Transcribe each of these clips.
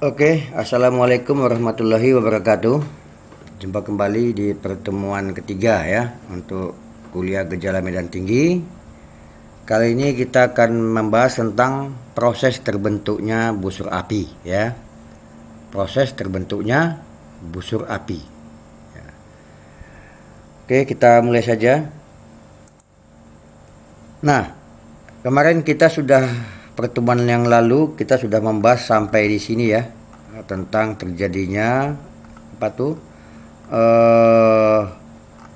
Oke, assalamualaikum warahmatullahi wabarakatuh. Jumpa kembali di pertemuan ketiga ya untuk kuliah gejala medan tinggi. Kali ini kita akan membahas tentang proses terbentuknya busur api ya. Proses terbentuknya busur api. Ya. Oke, kita mulai saja. Nah, kemarin kita sudah pertemuan yang lalu kita sudah membahas sampai di sini ya tentang terjadinya apa tuh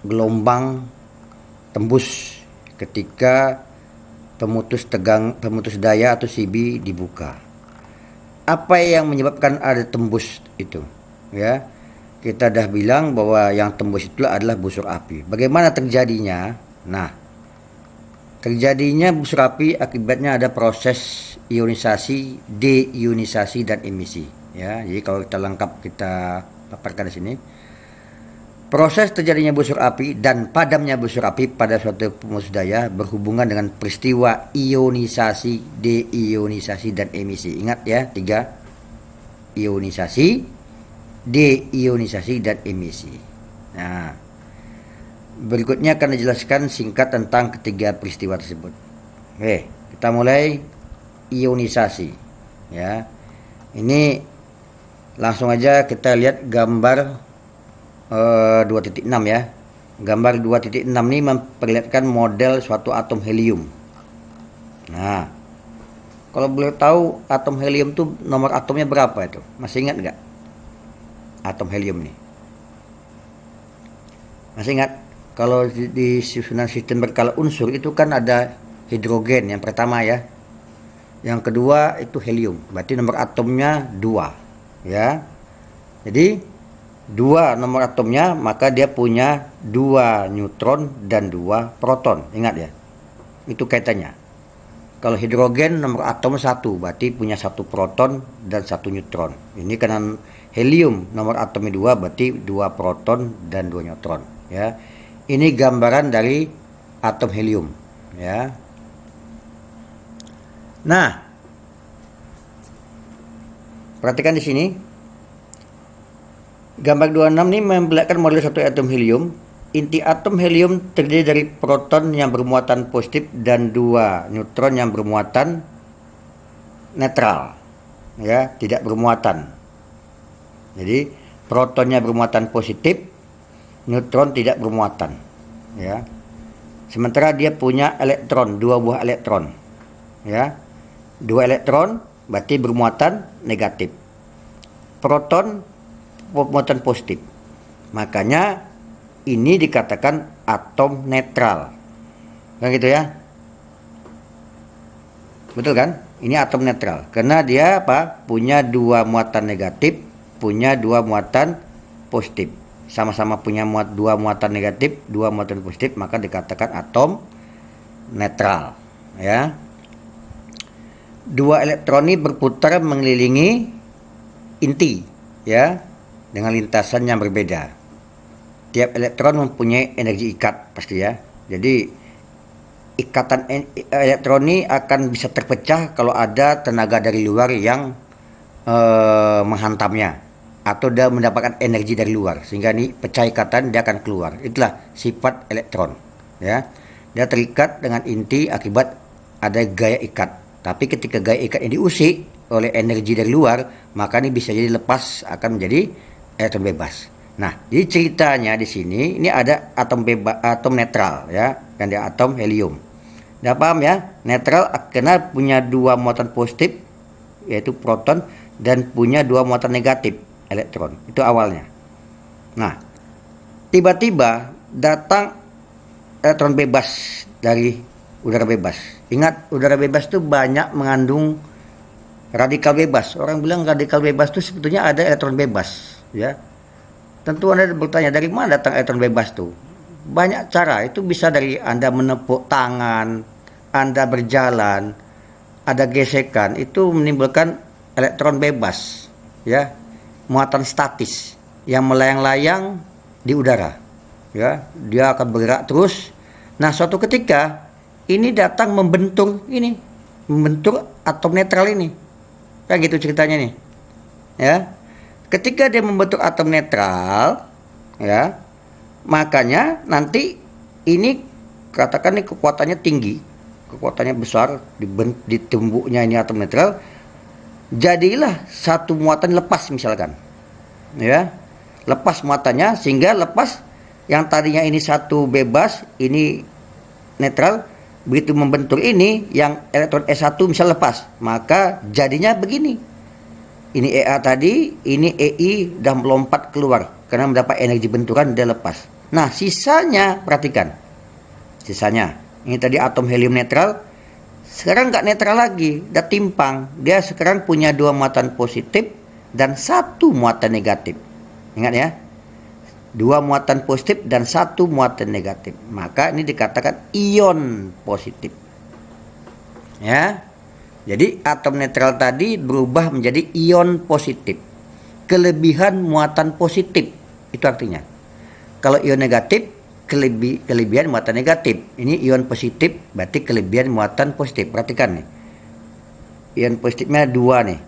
gelombang tembus ketika pemutus daya atau CB dibuka. Apa yang menyebabkan ada tembus itu? Ya, kita dah bilang bahwa yang tembus itu adalah busur api. Bagaimana terjadinya? Nah, terjadinya busur api akibatnya ada proses ionisasi, deionisasi dan emisi. Ya, jadi kalau kita lengkap kita paparkan di sini. Proses terjadinya busur api dan padamnya busur api pada suatu pemutus daya berhubungan dengan peristiwa ionisasi, deionisasi dan emisi. Ingat ya, 3: ionisasi, deionisasi dan emisi. Nah, berikutnya akan dijelaskan singkat tentang ketiga peristiwa tersebut. Oke, kita mulai ionisasi. Ya, ini langsung aja kita lihat gambar 2.6 ya. Gambar 2.6 ini memperlihatkan model suatu atom helium. Nah, kalau boleh tahu atom helium tuh nomor atomnya berapa itu? Masih ingat nggak? Atom helium nih. Masih ingat? Kalau di susunan sistem berkala unsur itu kan ada hidrogen yang pertama ya. Yang kedua itu helium. Berarti nomor atomnya 2 ya. Jadi 2 nomor atomnya, maka dia punya 2 neutron dan 2 proton. Ingat ya. Itu kaitannya. Kalau hidrogen nomor atom 1, berarti punya 1 proton dan 1 neutron. Ini karena helium nomor atomnya 2, berarti 2 proton dan 2 neutron ya. Ini gambaran dari atom helium ya. Nah, perhatikan di sini. Gambar 26 ini memperlihatkan model satu atom helium. Inti atom helium terdiri dari proton yang bermuatan positif dan 2 neutron yang bermuatan netral. Ya, tidak bermuatan. Jadi, protonnya bermuatan positif, neutron tidak bermuatan. Ya. Sementara dia punya elektron, 2 buah elektron. Ya. 2 elektron berarti bermuatan negatif. Proton muatan positif. Makanya ini dikatakan atom netral. Kan gitu ya. Betul kan? Ini atom netral. Karena dia apa? Punya 2 muatan negatif, punya 2 muatan positif. Sama-sama punya 2 muatan negatif, 2 muatan positif, maka dikatakan atom netral, ya. 2 elektron ini berputar mengelilingi inti, ya, dengan lintasan yang berbeda. Tiap elektron mempunyai energi ikat pasti ya. Jadi ikatan elektron ini akan bisa terpecah kalau ada tenaga dari luar yang menghantamnya atau dia mendapatkan energi dari luar sehingga ini pecah ikatan, dia akan keluar. Itulah sifat elektron ya. Dia terikat dengan inti akibat ada gaya ikat. Tapi ketika gaya ikat ini diusik oleh energi dari luar, maka ini bisa jadi lepas, akan menjadi elektron bebas. Nah, jadi ceritanya di sini ini ada atom bebas, atom netral ya, yang dia atom helium. Udah paham ya? Netral karena punya 2 muatan positif yaitu proton dan punya 2 muatan negatif elektron. Itu awalnya. Nah, tiba-tiba datang elektron bebas dari udara bebas. Ingat, udara bebas itu banyak mengandung radikal bebas. Orang bilang radikal bebas itu sebetulnya ada elektron bebas. Ya, tentu Anda bertanya dari mana datang elektron bebas tuh? Banyak cara. Itu bisa dari Anda menepuk tangan, Anda berjalan, ada gesekan, itu menimbulkan elektron bebas, ya, muatan statis yang melayang-layang di udara, ya, dia akan bergerak terus. Nah, suatu ketika ini datang membentuk atom netral ini, kan gitu ceritanya nih. ya. Ketika dia membentuk atom netral, ya, makanya nanti ini katakan nih kekuatannya tinggi, kekuatannya besar, ditumbuknya ini atom netral, jadilah satu muatan lepas misalkan, ya, lepas muatannya sehingga lepas yang tadinya ini satu bebas, ini netral, begitu membentuk ini yang elektron E1 misal lepas, maka jadinya begini. Ini Ea tadi, ini Ei dan melompat keluar karena mendapat energi benturan dia lepas. Nah, sisanya perhatikan. Sisanya, ini tadi atom helium netral, sekarang nggak netral lagi, udah timpang. Dia sekarang punya 2 muatan positif dan 1 muatan negatif. Ingat ya, 2 muatan positif dan 1 muatan negatif. Maka ini dikatakan ion positif. Ya. Jadi atom netral tadi berubah menjadi ion positif. Kelebihan muatan positif. Itu artinya. Kalau ion negatif, kelebihan muatan negatif. Ini ion positif berarti kelebihan muatan positif. Perhatikan nih. Ion positifnya 2 nih.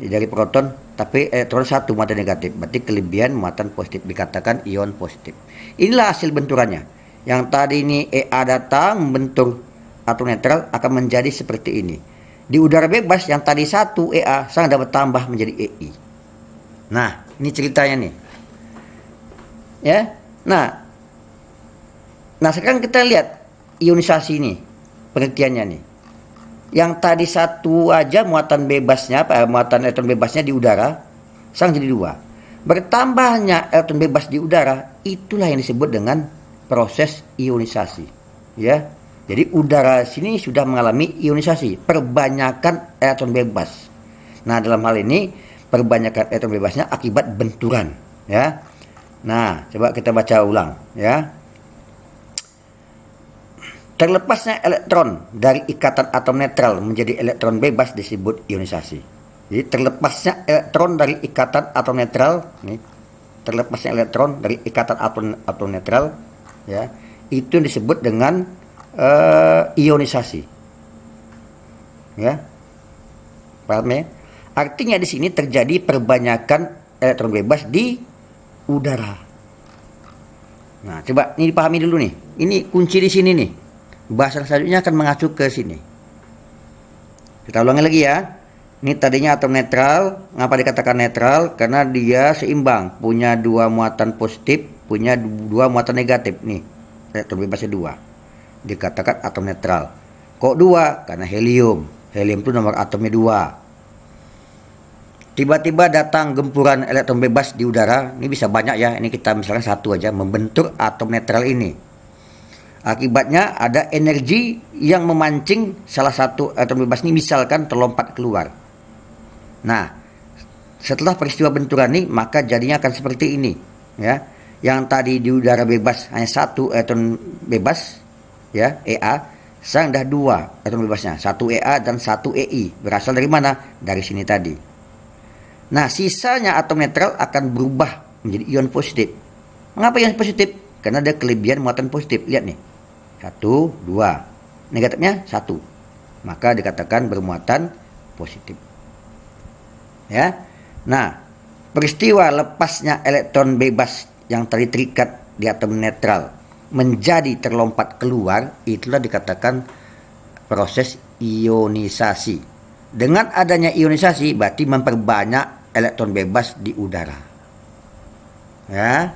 Dari proton, tapi elektron 1 muatan negatif. Berarti kelebihan muatan positif dikatakan ion positif. Inilah hasil benturannya. Yang tadi ini Ea datang membentuk atom netral akan menjadi seperti ini. Di udara bebas yang tadi 1 Ea sekarang dapat tambah menjadi Ei. Nah, ini ceritanya nih. Ya. Nah sekarang kita lihat ionisasi ini, pengertiannya nih. Yang tadi 1 aja muatan bebasnya, muatan elektron bebasnya di udara, sekarang jadi 2. Bertambahnya elektron bebas di udara, itulah yang disebut dengan proses ionisasi. Ya. Jadi udara sini sudah mengalami ionisasi, perbanyakan elektron bebas. Nah, dalam hal ini perbanyakan elektron bebasnya akibat benturan, ya. Nah, coba kita baca ulang, ya. Terlepasnya elektron dari ikatan atom netral menjadi elektron bebas disebut ionisasi. Jadi terlepasnya elektron dari ikatan atom netral, nih, terlepasnya elektron dari ikatan atom netral, ya, itu disebut dengan ionisasi, ya, paham ya? Artinya di sini terjadi perbanyakan elektron bebas di udara. Nah, coba ini dipahami dulu nih. Ini kunci di sini nih. Bahasan selanjutnya akan mengacu ke sini. Kita ulangi lagi ya. Ini tadinya atom netral. Ngapa dikatakan netral? Karena dia seimbang, punya 2 muatan positif, punya 2 muatan negatif nih. Elektron bebasnya 2. Dikatakan atom netral. Kok 2? Karena helium. Helium itu nomor atomnya 2. Tiba-tiba datang gempuran elektron bebas di udara. Ini bisa banyak ya. Ini kita misalnya 1 aja membentuk atom netral ini. Akibatnya ada energi yang memancing salah satu atom bebas ini misalkan terlompat keluar. Nah, setelah peristiwa benturan ini maka jadinya akan seperti ini, ya. Yang tadi di udara bebas hanya 1 elektron bebas, ya, Ea, sekarang dah 2 elektron bebasnya, 1 Ea dan 1 Ei. Berasal dari mana? Dari sini tadi. Nah, sisanya atom netral akan berubah menjadi ion positif. Mengapa ion positif? Karena ada kelebihan muatan positif. Lihat nih. 1, 2. Negatifnya 1. Maka dikatakan bermuatan positif. Ya. Nah, peristiwa lepasnya elektron bebas yang tadi terikat di atom netral menjadi terlompat keluar, itulah dikatakan proses ionisasi. Dengan adanya ionisasi berarti memperbanyak elektron bebas di udara. Ya,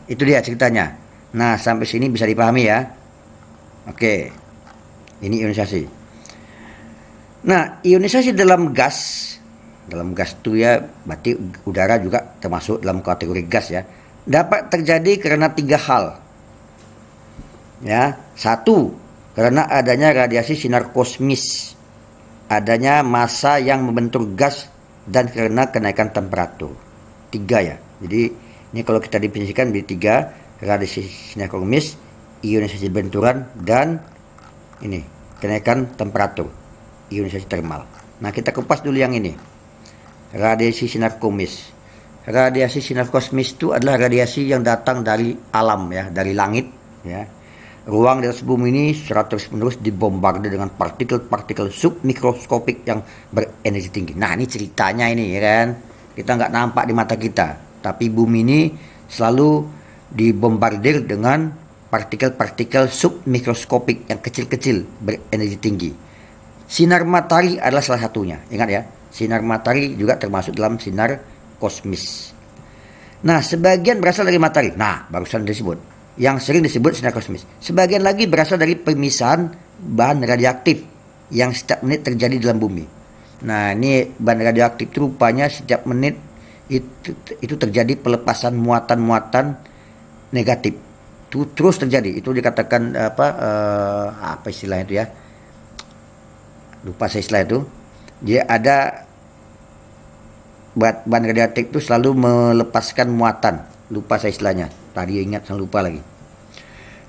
itu dia ceritanya. Nah, sampai sini bisa dipahami ya. Oke, ini ionisasi. Nah, ionisasi dalam gas itu ya, berarti udara juga termasuk dalam kategori gas ya. Dapat terjadi karena 3 hal. Ya, 1, karena adanya radiasi sinar kosmis, adanya massa yang membentuk gas, dan karena kenaikan temperatur. 3 ya. Jadi ini kalau kita definisikan di 3, radiasi sinar kosmis, ionisasi benturan, dan ini kenaikan temperatur, ionisasi termal. Nah, kita kupas dulu yang ini. Radiasi sinar kosmis. Radiasi sinar kosmis itu adalah radiasi yang datang dari alam ya, dari langit ya. Ruang di atas bumi ini terus-menerus dibombardir dengan partikel-partikel submikroskopik yang berenergi tinggi. Nah, ini ceritanya ini ya kan. kita nggak nampak di mata kita. Tapi bumi ini selalu dibombardir dengan partikel-partikel submikroskopik yang kecil-kecil berenergi tinggi. Sinar matahari adalah salah satunya. Ingat ya, sinar matahari juga termasuk dalam sinar kosmis. Nah, sebagian berasal dari matahari. Nah, barusan disebut. Yang sering disebut sinar kosmis. Sebagian lagi berasal dari pemisahan bahan radioaktif yang setiap menit terjadi dalam bumi. Nah, ini bahan radioaktif itu rupanya setiap menit itu terjadi pelepasan muatan-muatan negatif. Itu terus terjadi. Itu dikatakan apa istilahnya itu ya? Lupa saya istilah itu. Dia ada bahan radioaktif itu selalu melepaskan muatan. Lupa saya istilahnya. Tadi ingat, saya lupa lagi.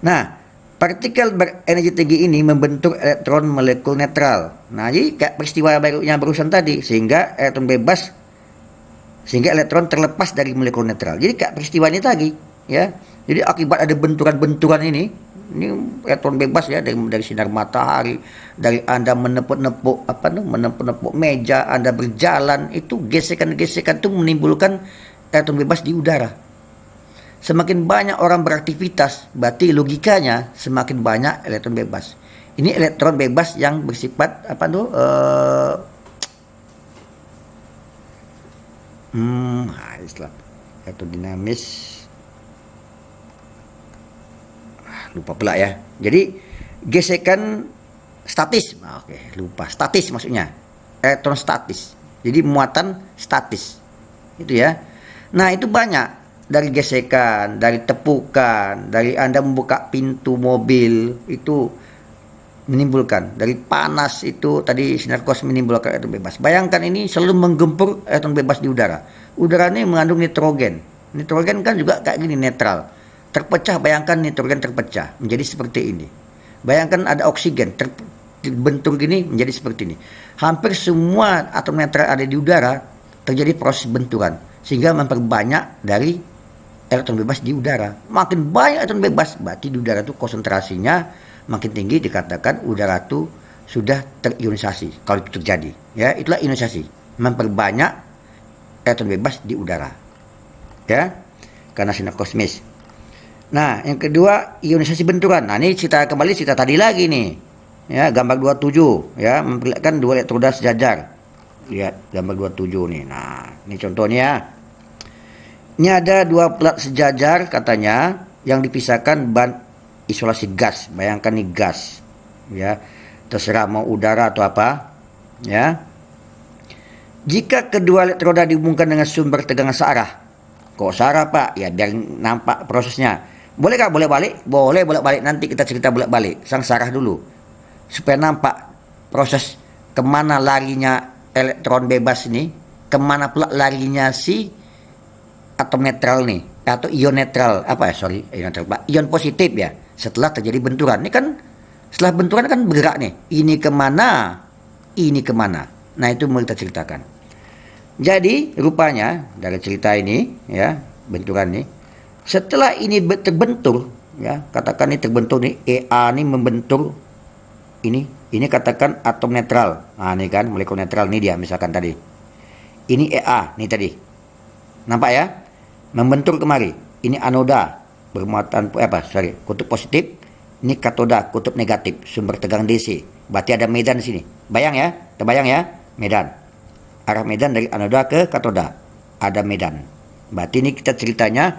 Nah, partikel berenergi tinggi ini membentuk elektron molekul netral. Nah, jadi kayak peristiwa yang barusan tadi, sehingga elektron terlepas dari molekul netral. Jadi kayak peristiwa ini tadi, ya. Jadi akibat ada benturan-benturan ini elektron bebas ya dari sinar matahari, dari Anda menepuk-nepuk meja, Anda berjalan, itu gesekan-gesekan itu menimbulkan elektron bebas di udara. Semakin banyak orang beraktivitas, berarti logikanya semakin banyak elektron bebas. Ini elektron bebas yang bersifat istilah elektrodinamis. Lupa pula ya. Jadi gesekan statis. Statis maksudnya. Elektron statis. Jadi muatan statis. Itu ya. Nah, itu banyak. Dari gesekan, dari tepukan, dari Anda membuka pintu mobil, itu menimbulkan. Dari panas itu tadi sinar kosmis menimbulkan elektron bebas. Bayangkan ini selalu menggempur elektron bebas di udara. Udara ini mengandung nitrogen. Nitrogen kan juga kayak gini, netral. Terpecah, bayangkan nitrogen terpecah menjadi seperti ini. Bayangkan ada oksigen terbentur gini menjadi seperti ini. Hampir semua atom netral ada di udara terjadi proses benturan sehingga memperbanyak dari elektron bebas di udara. Makin banyak elektron bebas, berarti di udara itu konsentrasinya makin tinggi, dikatakan udara itu sudah terionisasi. Kalau itu terjadi, ya itulah ionisasi, memperbanyak elektron bebas di udara. Ya, karena sinar kosmis. Nah, yang kedua ionisasi benturan. Nah, ini cerita tadi lagi nih. Ya, gambar 27 ya, memperlihatkan dua elektroda sejajar. Lihat gambar 27 nih. Nah, ini contohnya. Ini ada dua plat sejajar katanya yang dipisahkan ban isolasi gas. Bayangkan nih gas. Ya. Terserah mau udara atau apa. Ya. Jika kedua elektroda dihubungkan dengan sumber tegangan searah. Kok searah, Pak? Ya, biar nampak prosesnya. Boleh kah bolak-balik? Boleh bolak-balik, nanti kita cerita bolak-balik. Sang sarah dulu. Supaya nampak proses kemana larinya elektron bebas ini, kemana pula larinya si atom netral nih, atau ion netral, ion positif ya, setelah terjadi benturan. Ini kan, setelah benturan kan bergerak nih. Ini kemana, ini kemana. Nah, itu mau kita ceritakan. Jadi, rupanya, dari cerita ini, ya, benturan nih, setelah ini terbentur, ya, katakan ini terbentur nih, EA ini membentur ini katakan atom netral. Nah, ini kan molekul netral, ini dia misalkan tadi. Ini EA, nih tadi. Nampak ya? Membentur kemari. Ini anoda bermuatan kutub positif. Ini katoda, kutub negatif, sumber tegangan DC. Berarti ada medan di sini. Terbayang ya? Medan. Arah medan dari anoda ke katoda. Ada medan. Berarti ini kita ceritanya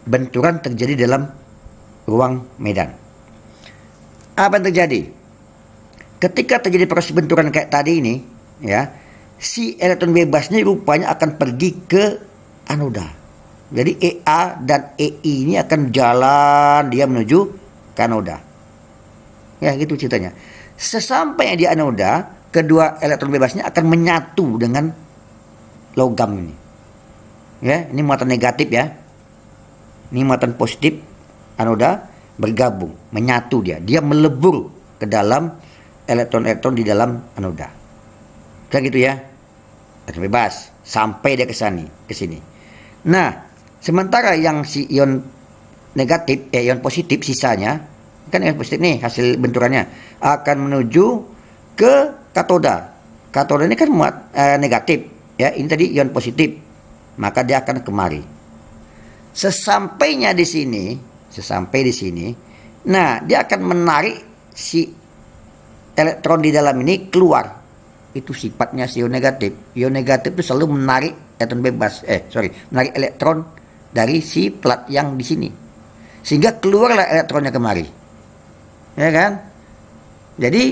benturan terjadi dalam ruang medan. Apa yang terjadi? Ketika terjadi proses benturan kayak tadi ini, ya, si elektron bebasnya rupanya akan pergi ke anoda. Jadi EA dan EI ini akan jalan, dia menuju ke anoda. Ya, gitu ceritanya. Sesampainya di anoda, kedua elektron bebasnya akan menyatu dengan logam ini. Ya, ini muatan negatif ya. Ini muatan positif anoda bergabung, menyatu dia melebur ke dalam elektron-elektron di dalam anoda. Kayak gitu ya. Elektron bebas sampai dia ke sini. Nah, sementara yang si ion negatif, ion positif sisanya, kan ion positif nih hasil benturannya akan menuju ke katoda. Katoda ini kan negatif ya. Ini tadi ion positif. maka dia akan kemari. Sesampainya di sini, nah dia akan menarik si elektron di dalam ini keluar. Itu sifatnya si ion negatif. Ion negatif itu selalu menarik elektron bebas, menarik elektron dari si plat yang di sini, sehingga keluarlah elektronnya kemari, ya kan? Jadi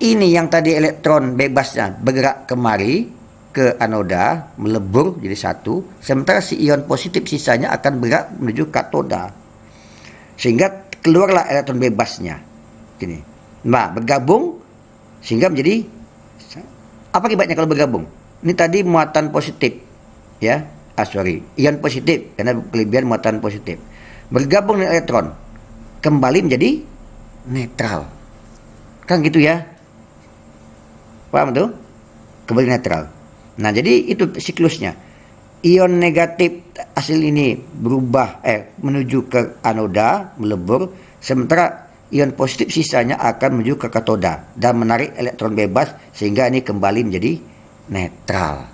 ini yang tadi elektron bebasnya bergerak kemari ke anoda, melebur jadi satu, sementara si ion positif sisanya akan bergerak menuju katoda, sehingga keluarlah elektron bebasnya. Gini, nah bergabung sehingga menjadi apa akibatnya kalau bergabung? Ini tadi muatan positif, ya, ion positif karena kelebihan muatan positif. Bergabung dengan elektron kembali menjadi netral, kan gitu ya? Paham tuh? Kembali netral. Nah, jadi itu siklusnya. Ion negatif hasil ini berubah menuju ke anoda, melebur, sementara ion positif sisanya akan menuju ke katoda dan menarik elektron bebas sehingga ini kembali menjadi netral.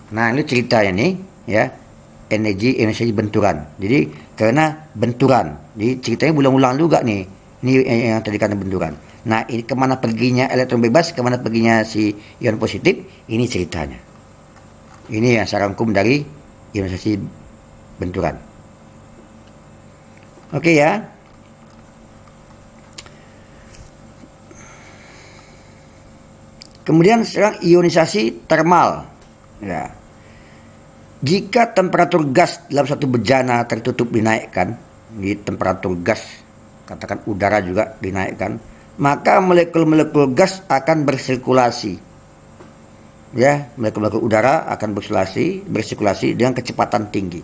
Nah, ini ceritanya nih, ya. Energi benturan. Jadi karena benturan, jadi ceritanya ulang-ulang juga nih. Ini yang tadi karena benturan. Nah, ini kemana perginya elektron bebas, kemana perginya si ion positif, ini ceritanya. Ini yang saya rangkum dari ionisasi benturan. Oke ya. Kemudian sekarang ionisasi termal. Ya. Jika temperatur gas dalam satu bejana tertutup dinaikkan, di temperatur gas, katakan udara juga dinaikkan, maka molekul-molekul gas akan bersirkulasi. Ya, molekul-molekul udara akan bersirkulasi dengan kecepatan tinggi.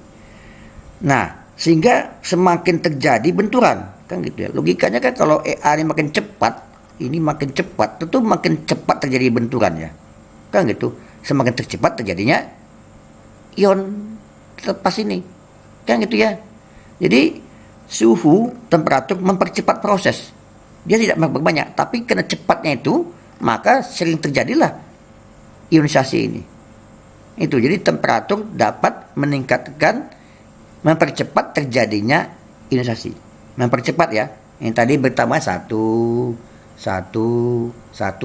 Nah, sehingga semakin terjadi benturan, kan gitu ya. Logikanya kan kalau EA ini makin cepat, ini makin cepat, tentu makin cepat terjadi benturan ya. Kan gitu. Semakin tercepat terjadinya ion lepas ini. Kan gitu ya. Jadi suhu, temperatur mempercepat proses. Dia tidak banyak, tapi karena cepatnya itu, maka sering terjadilah ionisasi ini. Itu jadi temperatur dapat meningkatkan, mempercepat terjadinya ionisasi. Mempercepat ya. Yang tadi bertambah satu,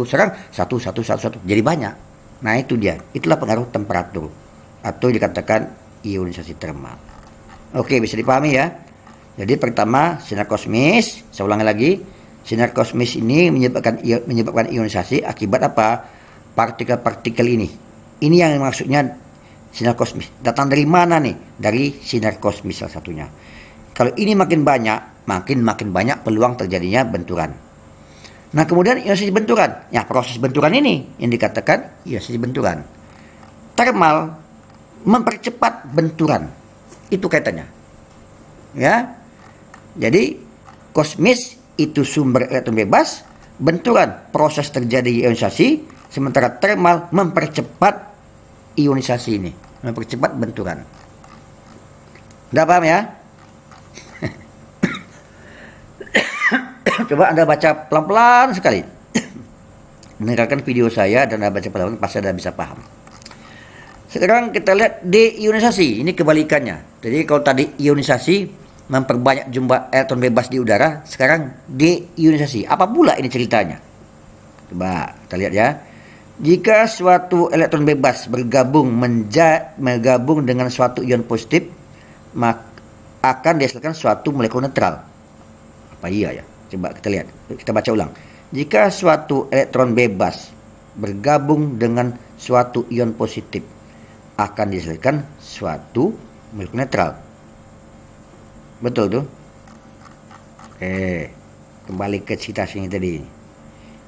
sekarang satu. Jadi banyak. Nah itu dia. Itulah pengaruh temperatur atau dikatakan ionisasi termal. Oke, bisa dipahami ya. Jadi pertama sinar kosmis, saya ulangi lagi. Sinar kosmis ini menyebabkan ionisasi akibat apa? Partikel-partikel ini. Ini yang maksudnya sinar kosmis. Datang dari mana nih? Dari sinar kosmis salah satunya. Kalau ini makin banyak, makin banyak peluang terjadinya benturan. Nah, kemudian ionisasi benturan. Ya, proses benturan ini yang dikatakan ionisasi benturan. Termal mempercepat benturan. Itu kaitannya. Ya. Jadi kosmis itu sumber elektron bebas, benturan proses terjadi ionisasi, sementara termal mempercepat ionisasi ini, mempercepat benturan. Udah paham ya? Coba Anda baca pelan-pelan sekali. Dengarkan video saya dan Anda baca pelan-pelan, pasti Anda bisa paham. Sekarang kita lihat deionisasi, ini kebalikannya. Jadi kalau tadi ionisasi memperbanyak jumlah elektron bebas di udara, sekarang deionisasi. Apa pula ini ceritanya? Coba kita lihat ya. Jika suatu elektron bebas bergabung dengan suatu ion positif, maka akan dihasilkan suatu molekul netral. Apa iya ya? Coba kita lihat. Kita baca ulang. Jika suatu elektron bebas bergabung dengan suatu ion positif, akan dihasilkan suatu molekul netral. Betul tuh. Oke, kembali ke citasinya tadi.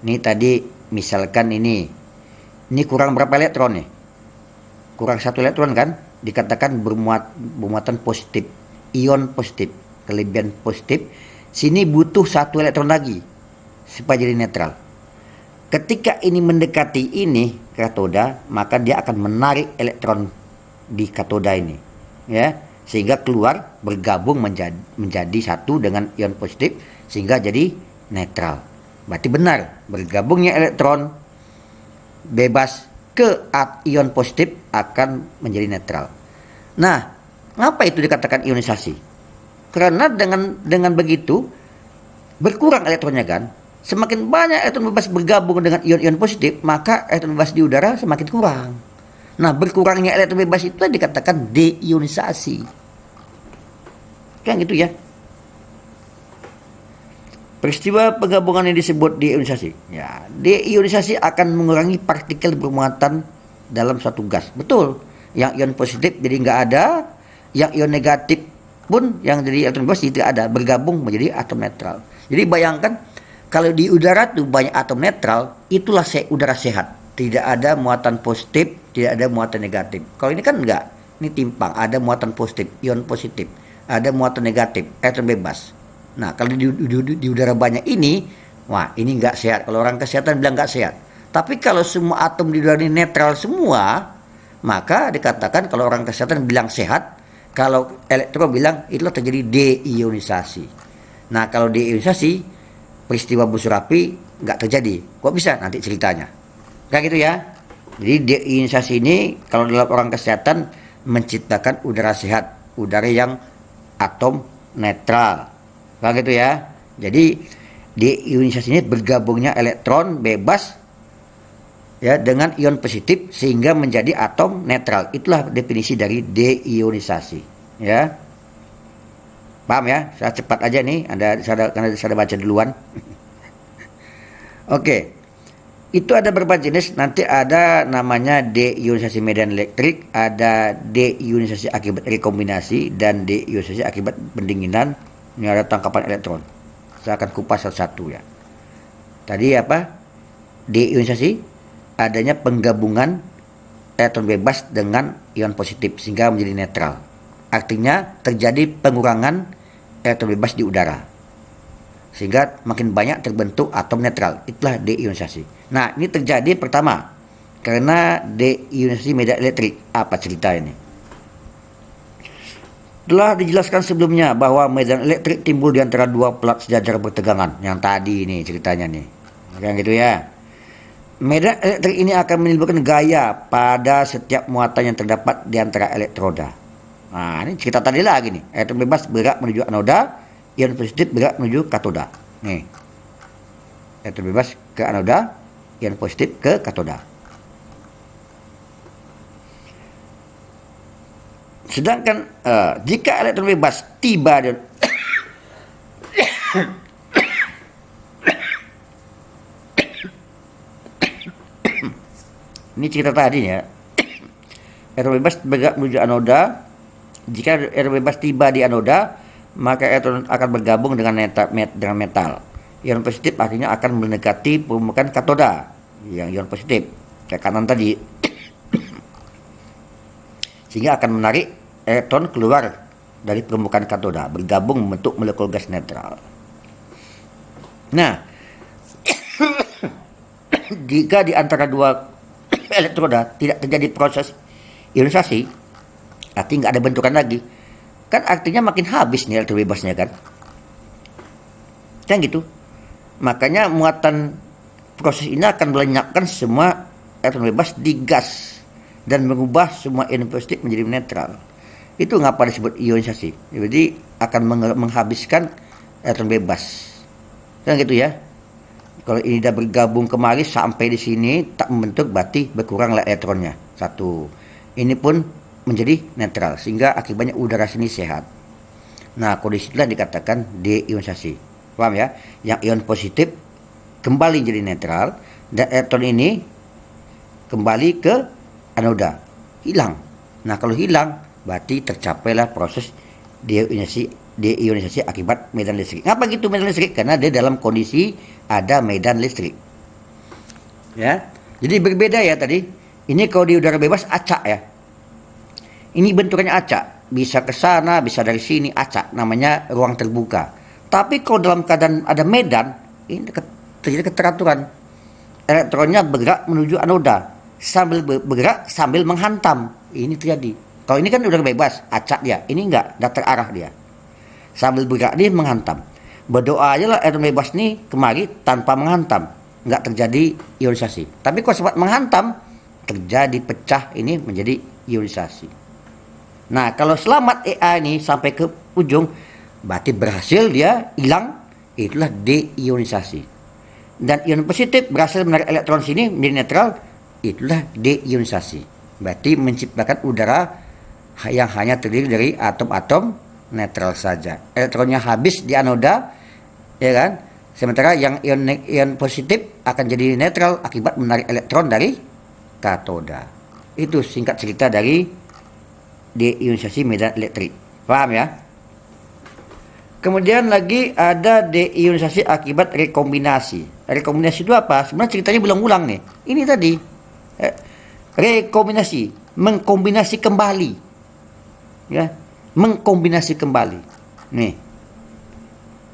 Ini tadi misalkan ini kurang berapa elektron nih? Kurang satu elektron kan? Dikatakan bermuatan positif, ion positif, kelebihan positif. Sini butuh satu elektron lagi supaya jadi netral. Ketika ini mendekati ini katoda, maka dia akan menarik elektron di katoda ini, ya. Sehingga keluar bergabung menjadi satu dengan ion positif sehingga jadi netral. Berarti benar bergabungnya elektron bebas ke ion positif akan menjadi netral. Nah, ngapa itu dikatakan ionisasi? Karena dengan begitu berkurang elektronnya kan. Semakin banyak elektron bebas bergabung dengan ion-ion positif, maka elektron bebas di udara semakin kurang. Nah, berkurangnya elektron bebas itu dikatakan deionisasi. Kan gitu ya. Peristiwa penggabungan yang disebut deionisasi. Ya, deionisasi akan mengurangi partikel bermuatan dalam suatu gas. Betul. Yang ion positif jadi nggak ada, yang ion negatif pun yang jadi elektron bebas tidak ada, bergabung menjadi atom netral. Jadi bayangkan kalau di udara tuh banyak atom netral, itulah udara sehat. Tidak ada muatan positif, tidak ada muatan negatif. Kalau ini kan enggak. Ini timpang, ada muatan positif, ion positif, ada muatan negatif, elektron bebas. Nah, kalau di udara banyak ini, wah ini nggak sehat. Kalau orang kesehatan bilang nggak sehat. Tapi kalau semua atom di udara ini netral semua, maka dikatakan kalau orang kesehatan bilang sehat. Kalau elektro bilang itulah terjadi deionisasi. Nah, kalau deionisasi, peristiwa busur api nggak terjadi. Kok bisa? Nanti ceritanya. Kayak gitu ya. Jadi deionisasi ini kalau dalam orang kesehatan menciptakan udara sehat, udara yang atom netral. Kayak gitu ya. Jadi deionisasi ini bergabungnya elektron bebas ya dengan ion positif sehingga menjadi atom netral. Itulah definisi dari deionisasi. Ya. Paham ya? Saya cepat aja nih. Karena saya baca duluan. Oke. Itu ada beberapa jenis. Nanti ada namanya deionisasi medan elektrik, ada deionisasi akibat rekombinasi, dan deionisasi akibat pendinginan. Ini ada tangkapan elektron. Saya akan kupas satu-satu ya. Tadi apa? Deionisasi adanya penggabungan elektron bebas dengan ion positif sehingga menjadi netral. Artinya terjadi pengurangan elektron bebas di udara. Sehingga makin banyak terbentuk atom netral. Itulah deionisasi. Nah, ini terjadi pertama karena deionisasi medan elektrik. Apa cerita ini? Telah dijelaskan sebelumnya bahwa medan elektrik timbul di antara dua plat sejajar bertegangan. Yang tadi ini ceritanya nih. Yang gitu ya. Medan elektrik ini akan menimbulkan gaya pada setiap muatan yang terdapat di antara elektroda. Nah, ini cerita tadi lagi nih. Elektron bebas bergerak menuju anoda, ion positif bergerak menuju katoda. Nih. Elektron bebas ke anoda, ion positif ke katoda. Sedangkan jika elektron bebas tiba di ini cerita tadi ya. Elektron bebas bergerak menuju anoda. Jika elektron bebas tiba di anoda, maka elektron akan bergabung dengan metal. Ion positif akhirnya akan mendekati permukaan katoda, yang ion positif ke kanan tadi, sehingga akan menarik elektron keluar dari permukaan katoda, bergabung membentuk molekul gas netral. Nah, jika di antara dua elektroda tidak terjadi proses ionisasi, artinya nggak ada benturan lagi, kan artinya makin habis nih elektron bebasnya kan gitu. Makanya muatan proses ini akan melenyapkan semua elektron bebas di gas dan mengubah semua ion positif menjadi netral. Itu ngapa disebut ionisasi. Jadi akan menghabiskan elektron bebas. Kan gitu ya. Kalau ini sudah bergabung kemari sampai di sini tak membentuk, berarti berkuranglah elektronnya. Satu. Ini pun menjadi netral sehingga akibatnya udara sini sehat. Nah, kondisi itulah dikatakan deionisasi. Paham ya? Yang ion positif kembali jadi netral dan elektron ini kembali ke anoda. Hilang. Nah, kalau hilang berarti tercapailah proses deionisasi akibat medan listrik. Ngapa gitu medan listrik? Karena dia dalam kondisi ada medan listrik. Ya. Jadi berbeda ya tadi. Ini kalau di udara bebas acak ya. Ini bentukannya acak. Bisa ke sana, bisa dari sini, acak. Namanya ruang terbuka. Tapi kalau dalam keadaan ada medan, ini terjadi keteraturan. Elektronnya bergerak menuju anoda. Sambil bergerak, sambil menghantam. Ini terjadi. Kalau ini kan udara bebas, acak dia. Ini enggak, datar arah dia. Sambil bergerak dia menghantam. Berdoa aja lah elektron bebas nih kemari tanpa menghantam. Enggak terjadi ionisasi. Tapi kalau sempat menghantam, terjadi pecah ini menjadi ionisasi. Nah, kalau selamat EA ini sampai ke ujung, berarti berhasil dia hilang, itulah deionisasi. Dan ion positif berhasil menarik elektron sini menjadi netral, itulah deionisasi. Berarti menciptakan udara yang hanya terdiri dari atom-atom netral saja. Elektronnya habis di anoda, ya kan? Sementara yang ion positif akan jadi netral akibat menarik elektron dari katoda. Itu singkat cerita dari deionisasi medan elektrik. Paham ya? Kemudian lagi ada deionisasi akibat rekombinasi. Rekombinasi itu apa? Sebenarnya ceritanya berulang-ulang nih. Ini tadi. Rekombinasi, mengkombinasi kembali. Ya, mengkombinasi kembali. Nih.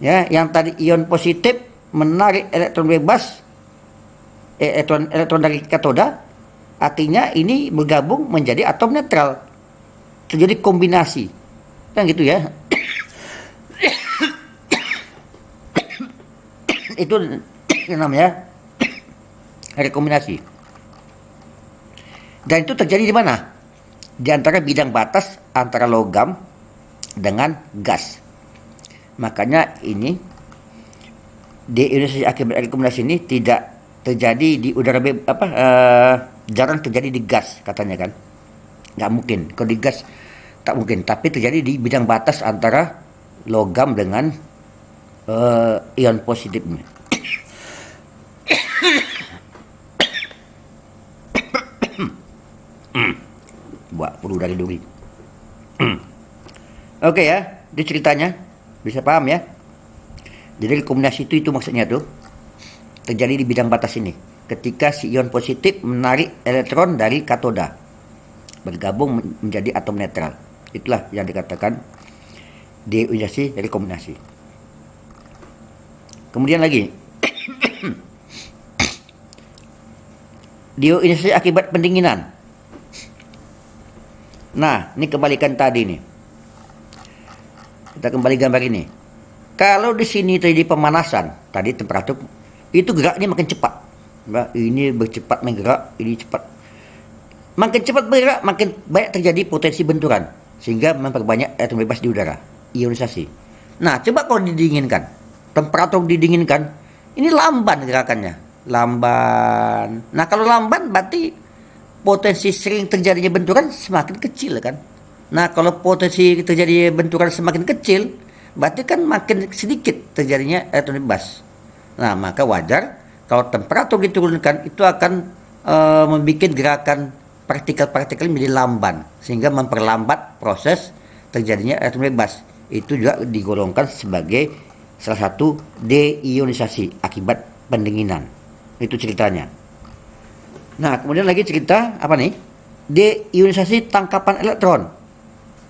Ya, yang tadi ion positif menarik elektron bebas elektron dari katoda, artinya ini bergabung menjadi atom netral. Terjadi kombinasi. Kan gitu ya. Itu namanya rekombinasi. Dan itu terjadi di mana? Di antara bidang batas antara logam dengan gas. Makanya ini deionisasi akibat rekombinasi ini tidak terjadi di udara jarang terjadi di gas katanya kan. Nggak mungkin. Kalau di gas tak mungkin. Tapi terjadi di bidang batas antara logam dengan ion positifnya. Buat perlu dari duri. Oke ya, itu ceritanya. Bisa paham ya? Jadi rekombinasi itu maksudnya tuh terjadi di bidang batas ini. Ketika si ion positif menarik elektron dari katoda, bergabung menjadi atom netral. Itulah yang dikatakan deionisasi rekombinasi. Kemudian lagi deionisasi akibat pendinginan. Nah, ini kebalikan tadi nih. Kita kembali gambar ini. Kalau di sini terjadi pemanasan, tadi temperatur itu geraknya makin cepat. Ini bercepat menggerak, ini cepat. Makin cepat bergerak, makin banyak terjadi potensi benturan sehingga memperbanyak atom bebas di udara. Ionisasi. Nah, coba kalau didinginkan, temperatur didinginkan, ini lamban gerakannya. Lamban. Nah, kalau lamban berarti potensi sering terjadinya benturan semakin kecil kan. Nah, kalau potensi terjadi benturan semakin kecil, berarti kan makin sedikit terjadinya atom bebas. Nah, maka wajar kalau temperatur diturunkan itu akan membuat gerakan partikel-partikel menjadi lamban sehingga memperlambat proses terjadinya atom bebas. Itu juga digolongkan sebagai salah satu deionisasi akibat pendinginan. Itu ceritanya. Nah, kemudian lagi cerita apa nih? Deionisasi tangkapan elektron.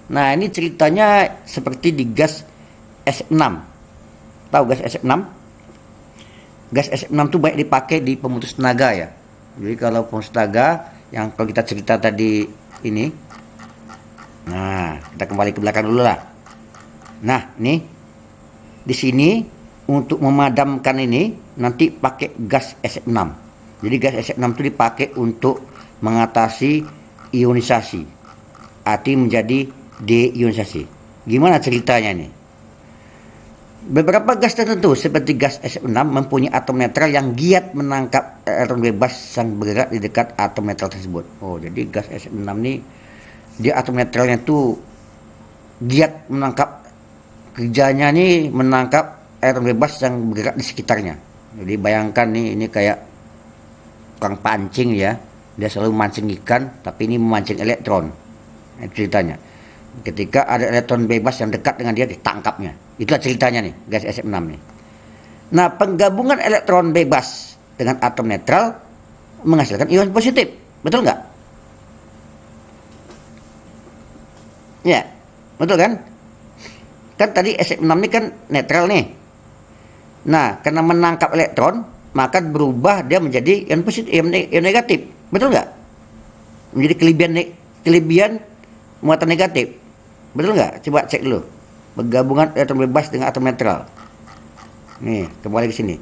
Nah, ini ceritanya seperti di gas SF6. Tahu gas SF6? Gas SF6 itu banyak dipakai di pemutus tenaga ya. Jadi kalau pemutus tenaga yang kalau kita cerita tadi ini. Nah, kita kembali ke belakang dulu lah. Nah, nih di sini untuk memadamkan ini nanti pakai gas SF6. Jadi gas SF6 itu dipakai untuk mengatasi ionisasi. Arti menjadi deionisasi. Gimana ceritanya nih? Beberapa gas tertentu seperti gas SF6 mempunyai atom netral yang giat menangkap elektron bebas yang bergerak di dekat atom netral tersebut. Oh, jadi gas SF6 ini dia atom netralnya tuh giat menangkap, kerjanya nih menangkap elektron bebas yang bergerak di sekitarnya. Jadi bayangkan nih ini kayak tukang pancing ya. Dia selalu mancing ikan tapi ini memancing elektron. Itu ceritanya. Ketika ada elektron bebas yang dekat dengan dia ditangkapnya. Itulah ceritanya nih gas SF6 nih. Nah, penggabungan elektron bebas dengan atom netral menghasilkan ion positif. Betul nggak? Ya, betul kan? Kan tadi SF6 ini kan netral nih. Nah, karena menangkap elektron, maka berubah dia menjadi ion positif, ion negatif. Betul nggak? Menjadi kelebihan muatan negatif. Betul nggak? Coba cek dulu. Penggabungan elektron bebas dengan atom netral. Nih, kembali ke sini.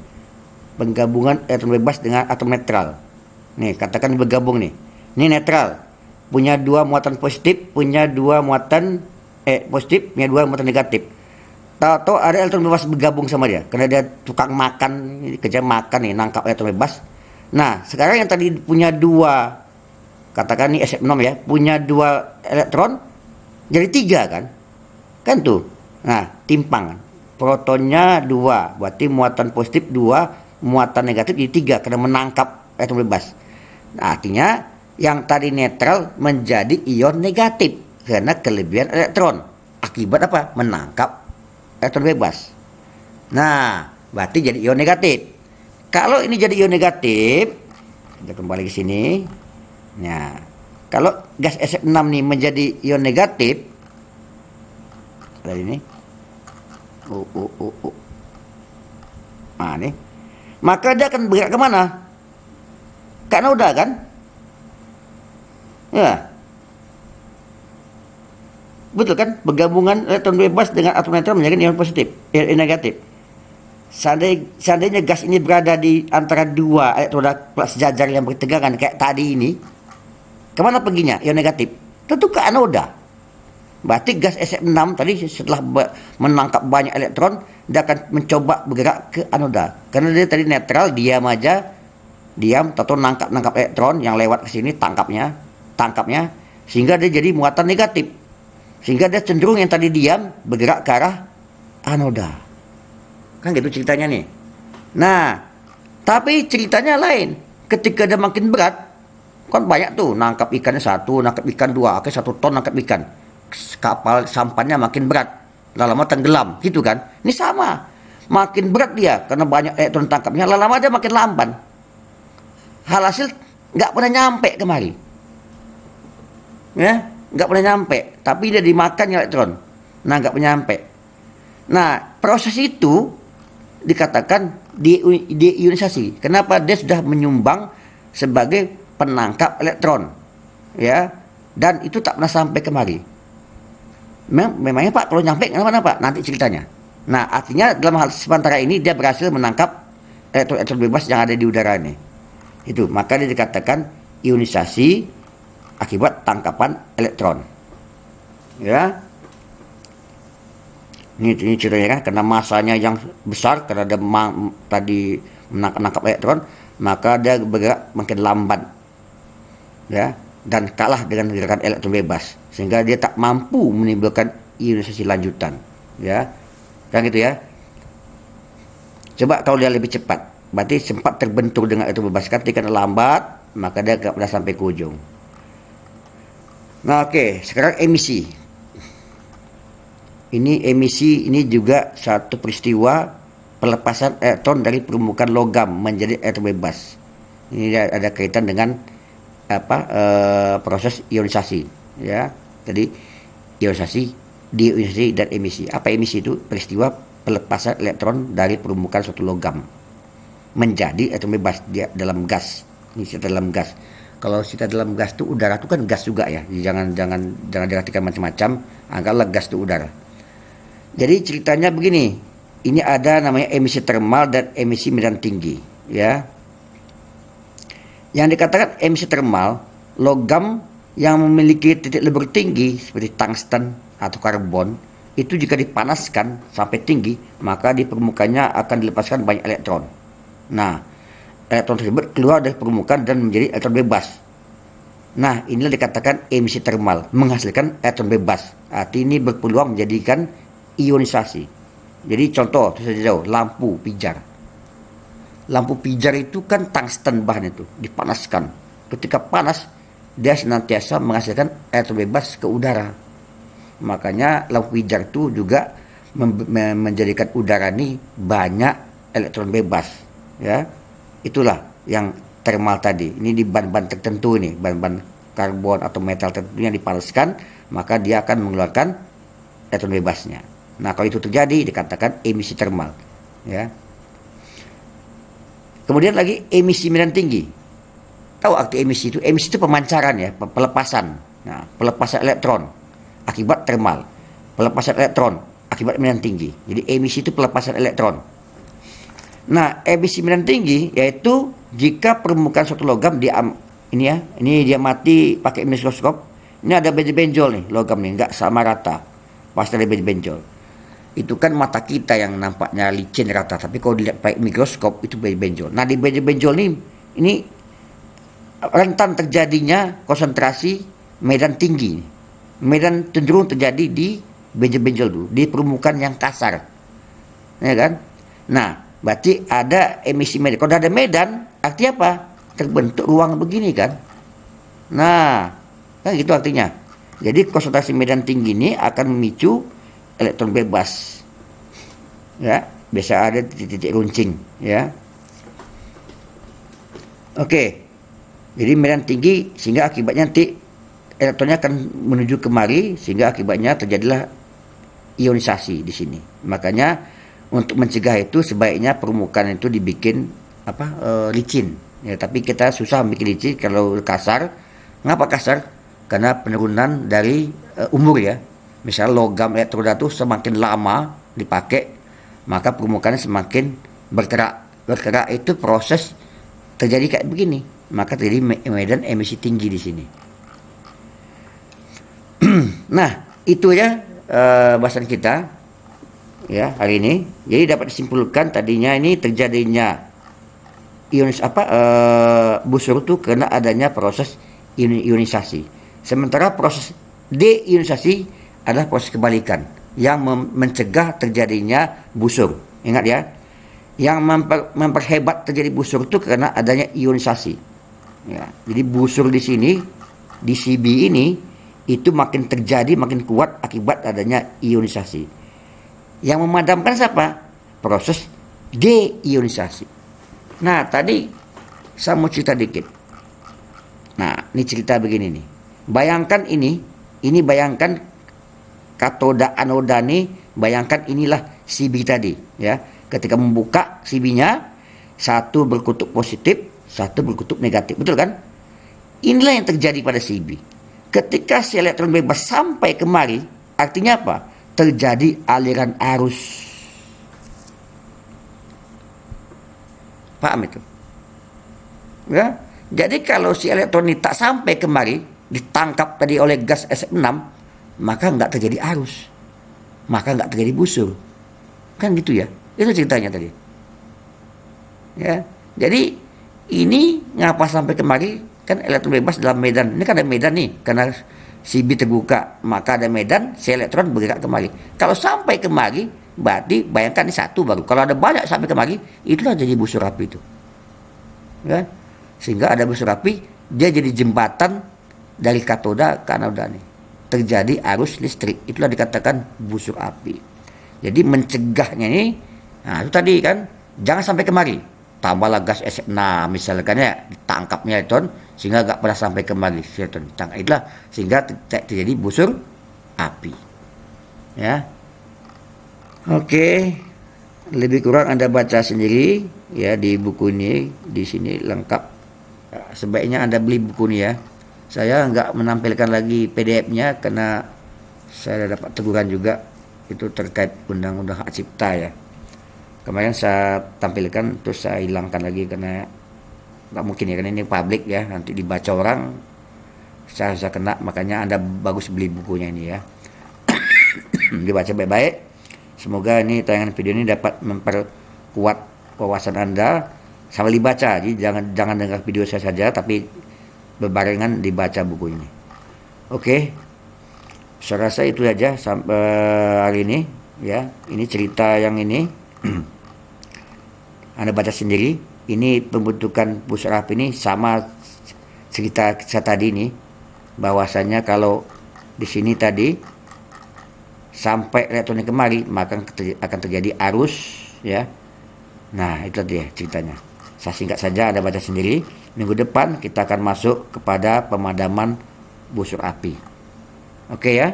Penggabungan elektron bebas dengan atom netral. Nih, katakan bergabung nih. Ini netral. Punya dua muatan positif, punya dua muatan positif, punya dua muatan negatif. Tahu-tahu ada elektron bebas bergabung sama dia karena dia tukang makan, kerja makan nih, nangkap elektron bebas. Nah, sekarang yang tadi punya dua, katakan nih SF6 ya, punya dua elektron jadi tiga kan? Kan tuh. Nah, timpang kan. Protonnya dua, berarti muatan positif dua, muatan negatif jadi tiga karena menangkap elektron bebas. Nah, artinya yang tadi netral menjadi ion negatif karena kelebihan elektron. Akibat apa? Menangkap elektron bebas. Nah, berarti jadi ion negatif. Kalau ini jadi ion negatif, kita kembali ke sini. Nah, kalau gas SF6 nih menjadi ion negatif, ada ini. Nah, nih. Maka dia akan bergerak kemana? Ke anoda kan? Ya. Betul kan? Bergabungan elektron bebas dengan atom netral menjadi ion positif, ion negatif. Seandainya gas ini berada di antara dua elektroda sejajar yang bertegangan kayak tadi ini, kemana perginya ion negatif? Tentu ke anoda. Berarti gas SF6 tadi setelah menangkap banyak elektron, dia akan mencoba bergerak ke anoda. Karena dia tadi netral, diam aja, atau nangkap elektron yang lewat ke sini, tangkapnya, sehingga dia jadi muatan negatif. Sehingga dia cenderung yang tadi diam bergerak ke arah anoda. Kan gitu ceritanya nih. Nah, tapi ceritanya lain. Ketika dia makin berat, kan banyak tuh nangkap ikannya satu, nangkap ikan dua, akhirnya 1 ton nangkap ikan. Kapal sampannya makin berat, lama-lama tenggelam, gitu kan? Ini sama. Makin berat dia karena banyak elektron tangkapnya, lama-lama dia makin lamban. Hasil nggak pernah nyampe kemari. Ya, nggak pernah nyampe, tapi dia dimakan elektron. Nah, nggak pernah nyampe. Nah, proses itu dikatakan deionisasi. Kenapa? Dia sudah menyumbang sebagai penangkap elektron, ya, dan itu tak pernah sampai kemari. Memangnya Pak, kalau nyampe kenapa Pak? Nanti ceritanya. Nah, artinya dalam hal sementara ini dia berhasil menangkap elektron bebas yang ada di udara ini. Itu, maka dia dikatakan ionisasi akibat tangkapan elektron. Ya. Ini ceritanya kan, karena masanya yang besar, karena dia tadi menangkap elektron, maka dia bergerak makin lambat. Ya, dan kalah dengan gerakan elektron bebas, sehingga dia tak mampu menimbulkan ionisasi lanjutan. Ya. Kan gitu ya. Coba kalau dia lebih cepat, berarti sempat terbentur dengan elektron bebas, ketika lambat, maka dia tidak pernah sampai ke ujung. Nah, oke, sekarang emisi. Ini juga satu peristiwa pelepasan elektron dari permukaan logam menjadi elektron bebas. Ini ada kaitan dengan proses ionisasi, ya. Jadi ionisasi, deionisasi dan emisi. Apa emisi itu? Peristiwa pelepasan elektron dari permukaan suatu logam menjadi elektron bebas dia dalam gas. Ini kita dalam gas. Kalau kita dalam gas itu udara itu kan gas juga ya. Jangan diartikan macam-macam. Anggaplah gas itu udara. Jadi ceritanya begini, ini ada namanya emisi termal dan emisi medan tinggi, ya. Yang dikatakan emisi termal, logam yang memiliki titik lebur tinggi seperti tungsten atau karbon, itu jika dipanaskan sampai tinggi, maka di permukaannya akan dilepaskan banyak elektron. Nah, elektron tersebut keluar dari permukaan dan menjadi elektron bebas. Nah, inilah dikatakan emisi termal, menghasilkan elektron bebas. Arti ini berpeluang menjadikan ionisasi. Jadi contoh jauh, lampu pijar. Lampu pijar itu kan tungsten bahan itu, dipanaskan. Ketika panas, dia senantiasa menghasilkan elektron bebas ke udara. Makanya lampu pijar itu juga menjadikan udara ini banyak elektron bebas, ya. Itulah yang termal tadi. Ini di bahan-bahan tertentu ini, bahan-bahan karbon atau metal tertentu yang dipanaskan, maka dia akan mengeluarkan elektron bebasnya. Nah, kalau itu terjadi dikatakan emisi termal, ya. Kemudian lagi emisi medan tinggi. Tahu arti emisi itu? Emisi itu pemancaran ya, pelepasan. Nah, pelepasan elektron akibat termal, pelepasan elektron akibat medan tinggi. Jadi emisi itu pelepasan elektron. Nah, emisi medan tinggi yaitu jika permukaan suatu logam Ini ya, ini dia mati pakai mikroskop. Ini ada benjol-benjol nih, logam nih, nggak sama rata. Pasti ada benjol-benjol. Itu kan mata kita yang nampaknya licin rata, tapi kalau dilihat pakai mikroskop itu benjol. Nah di benjol nih, ini rentan terjadinya konsentrasi medan tinggi. Medan cenderung terjadi di benjol-benjol dulu, di permukaan yang kasar, ya kan? Nah, berarti ada emisi medan. Kalau ada medan, artinya apa? Terbentuk ruang begini kan? Nah, kan gitu artinya. Jadi konsentrasi medan tinggi ini akan memicu elektron bebas, ya. Biasa ada titik-titik runcing, ya. Oke, jadi medan tinggi sehingga akibatnya nanti elektronnya akan menuju kemari sehingga akibatnya terjadilah ionisasi di sini. Makanya untuk mencegah itu sebaiknya permukaan itu dibikin licin. Ya, tapi kita susah bikin licin kalau kasar. Ngapa kasar? Karena penurunan dari umur ya. Misal logam elektroda itu semakin lama dipakai, maka permukaannya semakin bergerak. Bergerak itu proses terjadi kayak begini, maka terjadi medan emisi tinggi di sini. Nah, itu ya bahasan kita ya hari ini. Jadi dapat disimpulkan tadinya ini terjadinya busur itu karena adanya proses ionisasi. Sementara proses deionisasi adalah proses kebalikan yang mencegah terjadinya busur. Ingat ya, yang memperhebat terjadi busur itu karena adanya ionisasi. Ya, jadi busur di sini di CB ini itu makin terjadi makin kuat akibat adanya ionisasi. Yang memadamkan siapa? Proses deionisasi. Nah, tadi saya mau cerita dikit. Nah, ini cerita begini nih. Bayangkan ini bayangkan katoda anoda nih, bayangkan inilah CB tadi ya. Ketika membuka CB-nya, satu berkutub positif, satu berkutub negatif. Betul kan? Inilah yang terjadi pada CB. Ketika si elektron bebas sampai kemari, artinya apa? Terjadi aliran arus. Paham itu? Ya. Jadi kalau si elektron ini tak sampai kemari, ditangkap tadi oleh gas SF6, maka nggak terjadi arus, maka nggak terjadi busur, kan gitu ya. Itu ceritanya tadi. Ya, jadi ini ngapa sampai kemari? Kan elektron bebas dalam medan. Ini kan ada medan nih, karena CB terbuka, maka ada medan, si elektron bergerak kemari. Kalau sampai kemari, berarti bayangkan ini satu baru. Kalau ada banyak sampai kemari, itulah jadi busur api itu. Ya, sehingga ada busur api, dia jadi jembatan dari katoda ke anoda nih. Terjadi arus listrik, itulah dikatakan busur api. Jadi mencegahnya ini, nah itu tadi kan, jangan sampai kemari. Tambahlah gas SF6 misalkan ya, ditangkapnya elektron sehingga nggak pernah sampai kemari elektron ditangkap, itulah sehingga terjadi busur api. Ya, oke, lebih kurang Anda baca sendiri ya di buku ini, di sini lengkap. Sebaiknya Anda beli buku ini ya. Saya nggak menampilkan lagi PDF-nya karena saya dapat teguran juga itu terkait undang-undang hak cipta ya. Kemarin saya tampilkan terus saya hilangkan lagi karena nggak mungkin ya, karena ini publik ya, nanti dibaca orang saya kena. Makanya Anda bagus beli bukunya ini ya. Dibaca baik-baik. Semoga ini tayangan video ini dapat memperkuat wawasan Anda sambil dibaca. Jadi jangan dengar video saya saja, tapi berbarengan dibaca buku ini. Oke, saya rasa itu aja sampai hari ini ya. Ini cerita yang ini Anda baca sendiri. Ini pembentukan busur api ini sama cerita saya tadi ini, bahwasanya kalau di sini tadi sampai elektron kemari maka akan terjadi arus ya. Nah, itu dia ceritanya. Saya singkat saja, Anda baca sendiri. Minggu depan kita akan masuk kepada pemadaman busur api. Oke ya.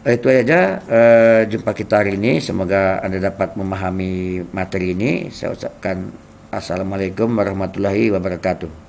Itu aja jumpa kita hari ini. Semoga Anda dapat memahami materi ini. Saya ucapkan Assalamualaikum warahmatullahi wabarakatuh.